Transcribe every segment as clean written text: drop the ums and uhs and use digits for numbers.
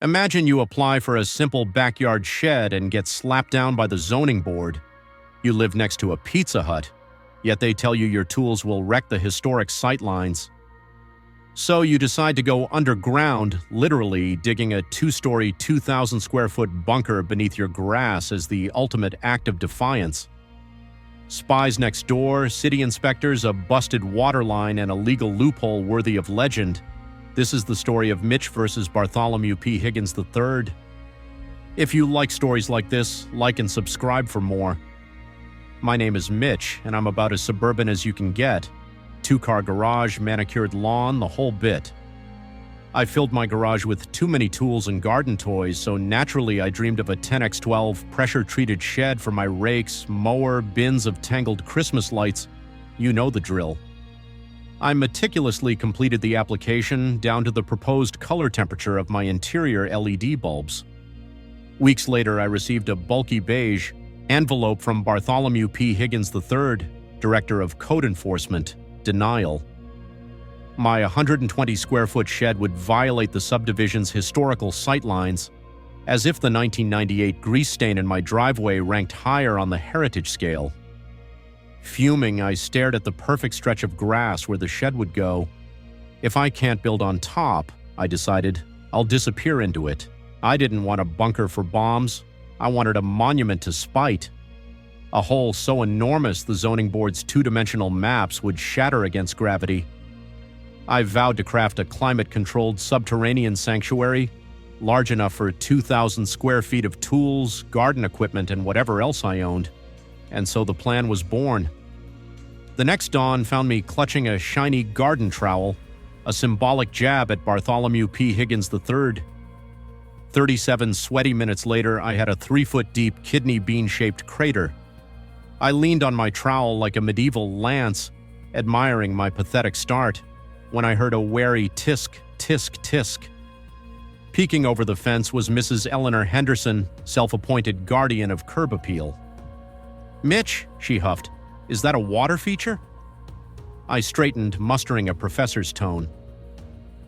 Imagine you apply for a simple backyard shed and get slapped down by the zoning board. You live next to a Pizza Hut, yet they tell you your tools will wreck the historic sightlines. So you decide to go underground, literally digging a 2-story, 2,000-square-foot bunker beneath your grass as the ultimate act of defiance. Spies next door, city inspectors, a busted water line, and a legal loophole worthy of legend. This is the story of Mitch versus Bartholomew P. Higgins III. If you like stories like this, like and subscribe for more. My name is Mitch, and I'm about as suburban as you can get. 2-car garage, manicured lawn, the whole bit. I filled my garage with too many tools and garden toys, so naturally I dreamed of a 10x12 pressure-treated shed for my rakes, mower, bins of tangled Christmas lights. You know the drill. I meticulously completed the application down to the proposed color temperature of my interior LED bulbs. Weeks later, I received a bulky beige envelope from Bartholomew P. Higgins III, Director of Code Enforcement, Denial. My 120-square-foot shed would violate the subdivision's historical sightlines, as if the 1998 grease stain in my driveway ranked higher on the heritage scale. Fuming, I stared at the perfect stretch of grass where the shed would go. If I can't build on top, I decided, I'll disappear into it. I didn't want a bunker for bombs. I wanted a monument to spite. A hole so enormous the zoning board's 2-dimensional maps would shatter against gravity. I vowed to craft a climate-controlled subterranean sanctuary, large enough for 2,000 square feet of tools, garden equipment, and whatever else I owned. And so the plan was born. The next dawn found me clutching a shiny garden trowel, a symbolic jab at Bartholomew P. Higgins III. 37 sweaty minutes later, I had a 3-foot-deep kidney bean-shaped crater. I leaned on my trowel like a medieval lance, admiring my pathetic start, when I heard a wary tisk, tisk, tisk. Peeking over the fence was Mrs. Eleanor Henderson, self-appointed guardian of curb appeal. "Mitch," she huffed, "is that a water feature?" I straightened, mustering a professor's tone.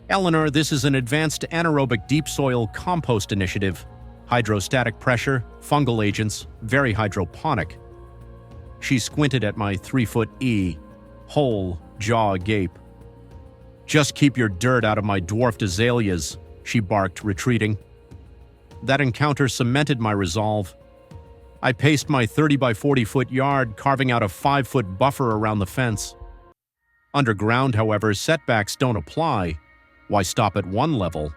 "Eleanor, this is an advanced anaerobic deep soil compost initiative. Hydrostatic pressure, fungal agents, very hydroponic." She squinted at my 3-foot E, whole jaw agape. "Just keep your dirt out of my dwarfed azaleas," she barked, retreating. That encounter cemented my resolve. I paced my 30 by 40-foot yard, carving out a 5-foot buffer around the fence. Underground, however, setbacks don't apply. Why stop at one level?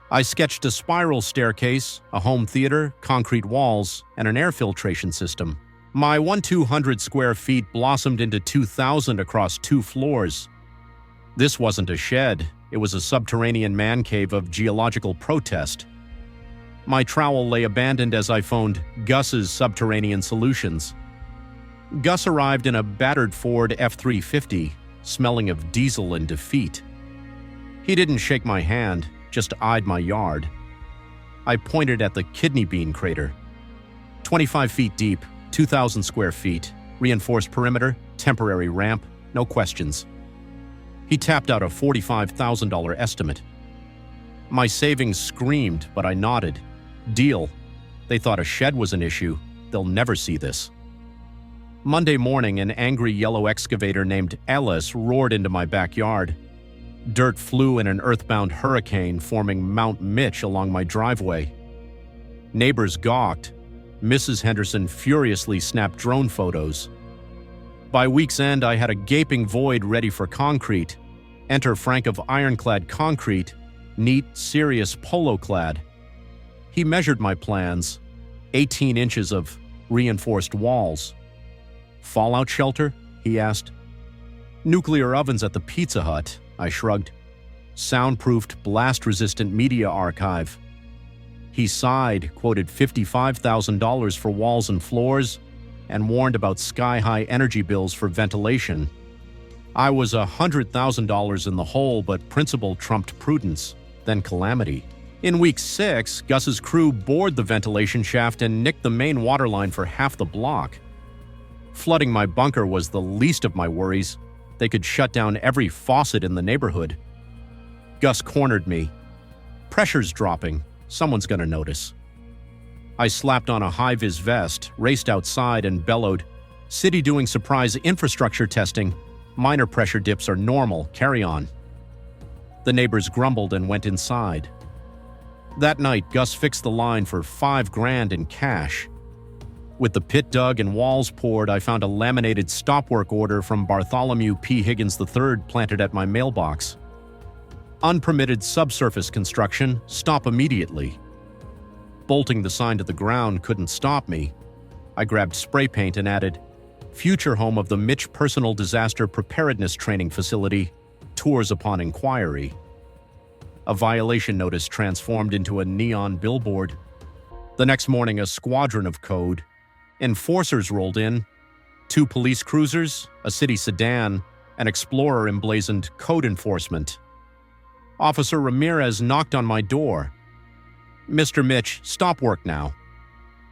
I sketched a spiral staircase, a home theater, concrete walls, and an air filtration system. My 1,200 square feet blossomed into 2,000 across 2 floors. This wasn't a shed. It was a subterranean man cave of geological protest. My trowel lay abandoned as I phoned Gus's Subterranean Solutions. Gus arrived in a battered Ford F-350, smelling of diesel and defeat. He didn't shake my hand, just eyed my yard. I pointed at the kidney bean crater. 25 feet deep, 2,000 square feet, reinforced perimeter, temporary ramp, no questions. He tapped out a $45,000 estimate. My savings screamed, but I nodded. Deal. They thought a shed was an issue. They'll never see this. Monday morning, an angry yellow excavator named Ellis roared into my backyard. Dirt flew in an earthbound hurricane, forming Mount Mitch along my driveway. Neighbors gawked. Mrs. Henderson furiously snapped drone photos. By week's end, I had a gaping void ready for concrete. Enter Frank of Ironclad Concrete, neat, serious polo-clad. He measured my plans, 18 inches of reinforced walls. "Fallout shelter?" he asked. "Nuclear ovens at the Pizza Hut," I shrugged. "Soundproofed, blast-resistant media archive." He sighed, quoted $55,000 for walls and floors, and warned about sky-high energy bills for ventilation. I was $100,000 in the hole, but principle trumped prudence, then calamity. In week 6, Gus's crew bored the ventilation shaft and nicked the main water line for half the block. Flooding my bunker was the least of my worries. They could shut down every faucet in the neighborhood. Gus cornered me. Pressure's dropping. Someone's gonna notice. I slapped on a high-vis vest, raced outside, and bellowed, "City doing surprise infrastructure testing. Minor pressure dips are normal. Carry on." The neighbors grumbled and went inside. That night, Gus fixed the line for $5,000 in cash. With the pit dug and walls poured, I found a laminated stop work order from Bartholomew P. Higgins III planted at my mailbox. Unpermitted subsurface construction, stop immediately. Bolting the sign to the ground couldn't stop me. I grabbed spray paint and added, "Future home of the Mitch Personal Disaster Preparedness Training Facility, tours upon inquiry." A violation notice transformed into a neon billboard. The next morning, a squadron of code. Enforcers rolled in. 2 police cruisers, a city sedan, an Explorer emblazoned code enforcement. Officer Ramirez knocked on my door. "Mr. Mitch, stop work now."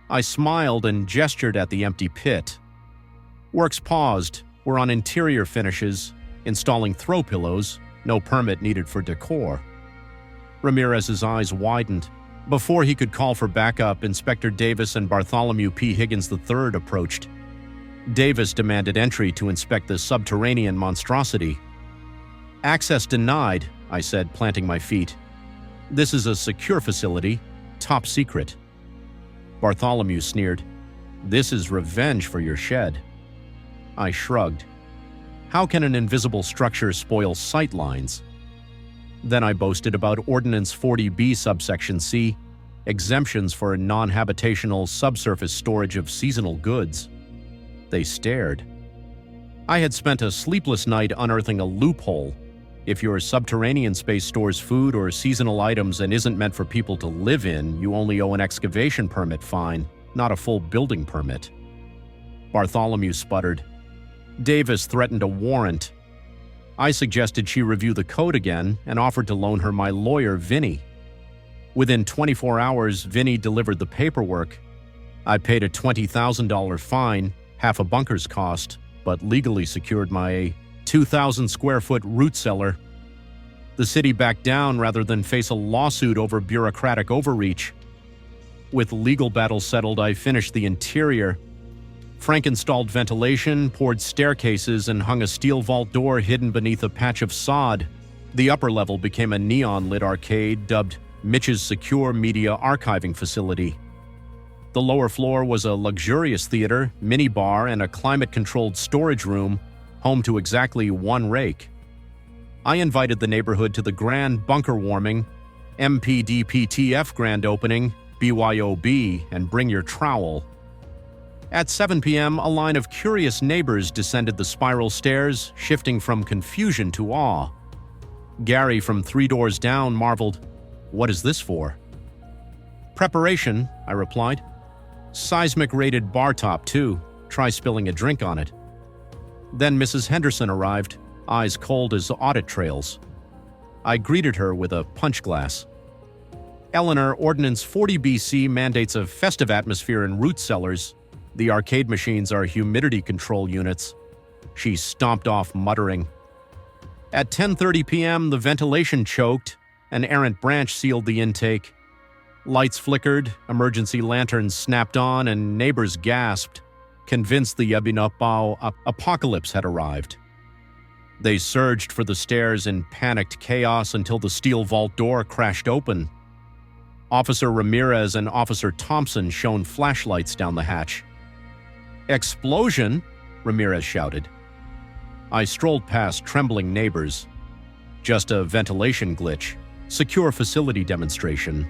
I smiled and gestured at the empty pit. Work's paused. We're on interior finishes, installing throw pillows, no permit needed for decor. Ramirez's eyes widened. Before he could call for backup, Inspector Davis and Bartholomew P. Higgins III approached. Davis demanded entry to inspect the subterranean monstrosity. "Access denied," I said, planting my feet. "This is a secure facility, top secret." Bartholomew sneered, "This is revenge for your shed." I shrugged. How can an invisible structure spoil sight lines? Then I boasted about Ordinance 40B subsection C, exemptions for non-habitational subsurface storage of seasonal goods. They stared. I had spent a sleepless night unearthing a loophole. If your subterranean space stores food or seasonal items and isn't meant for people to live in, you only owe an excavation permit fine, not a full building permit. Bartholomew sputtered. Davis threatened a warrant. I suggested she review the code again and offered to loan her my lawyer, Vinny. Within 24 hours, Vinny delivered the paperwork. I paid a $20,000 fine, half a bunker's cost, but legally secured my 2,000-square-foot root cellar. The city backed down rather than face a lawsuit over bureaucratic overreach. With legal battles settled, I finished the interior. Frank installed ventilation, poured staircases, and hung a steel vault door hidden beneath a patch of sod. The upper level became a neon-lit arcade dubbed Mitch's Secure Media Archiving Facility. The lower floor was a luxurious theater, minibar, and a climate-controlled storage room, home to exactly 1 rake. I invited the neighborhood to the grand bunker warming, MPDPTF grand opening, BYOB, and bring your trowel. At 7 p.m., a line of curious neighbors descended the spiral stairs, shifting from confusion to awe. Gary from 3 doors down marveled, "What is this for?" "Preparation," I replied. "Seismic-rated bar top, too. Try spilling a drink on it." Then Mrs. Henderson arrived, eyes cold as audit trails. I greeted her with a punch glass. "Eleanor, Ordinance 40BC mandates a festive atmosphere in root cellars. The arcade machines are humidity control units." She stomped off, muttering. At 10:30 p.m., the ventilation choked. An errant branch sealed the intake. Lights flickered, emergency lanterns snapped on, and neighbors gasped, convinced the Yabinapao apocalypse had arrived. They surged for the stairs in panicked chaos until the steel vault door crashed open. Officer Ramirez and Officer Thompson shone flashlights down the hatch. "Explosion!" Ramirez shouted. I strolled past trembling neighbors. "Just a ventilation glitch. Secure facility demonstration."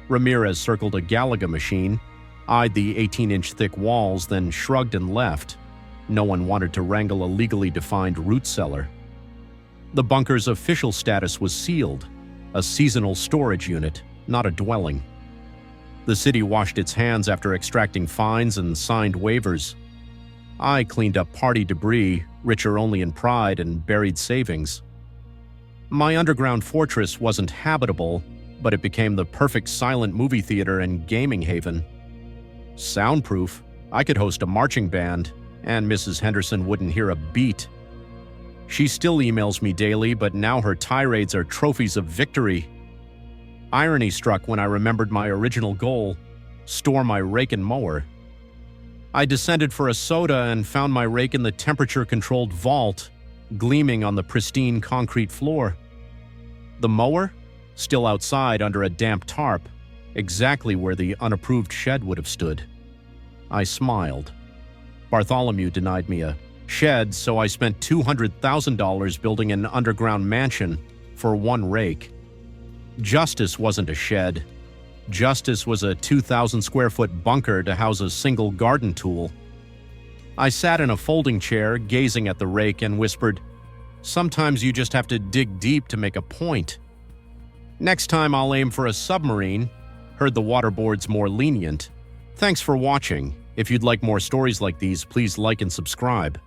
Ramirez circled a Galaga machine, eyed the 18-inch thick walls, then shrugged and left. No one wanted to wrangle a legally defined root cellar. The bunker's official status was sealed, a seasonal storage unit, not a dwelling. The city washed its hands after extracting fines and signed waivers. I cleaned up party debris, richer only in pride and buried savings. My underground fortress wasn't habitable, but it became the perfect silent movie theater and gaming haven. Soundproof, I could host a marching band, and Mrs. Henderson wouldn't hear a beat. She still emails me daily, but now her tirades are trophies of victory. Irony struck when I remembered my original goal: store my rake and mower. I descended for a soda and found my rake in the temperature-controlled vault, gleaming on the pristine concrete floor. The mower? Still outside under a damp tarp, exactly where the unapproved shed would have stood. I smiled. Bartholomew denied me a shed, so I spent $200,000 building an underground mansion for one rake. Justice wasn't a shed. Justice was a 2,000-square-foot bunker to house a single garden tool. I sat in a folding chair, gazing at the rake, and whispered, "Sometimes you just have to dig deep to make a point. Next time I'll aim for a submarine." Heard the waterboard's more lenient. Thanks for watching. If you'd like more stories like these, please like and subscribe.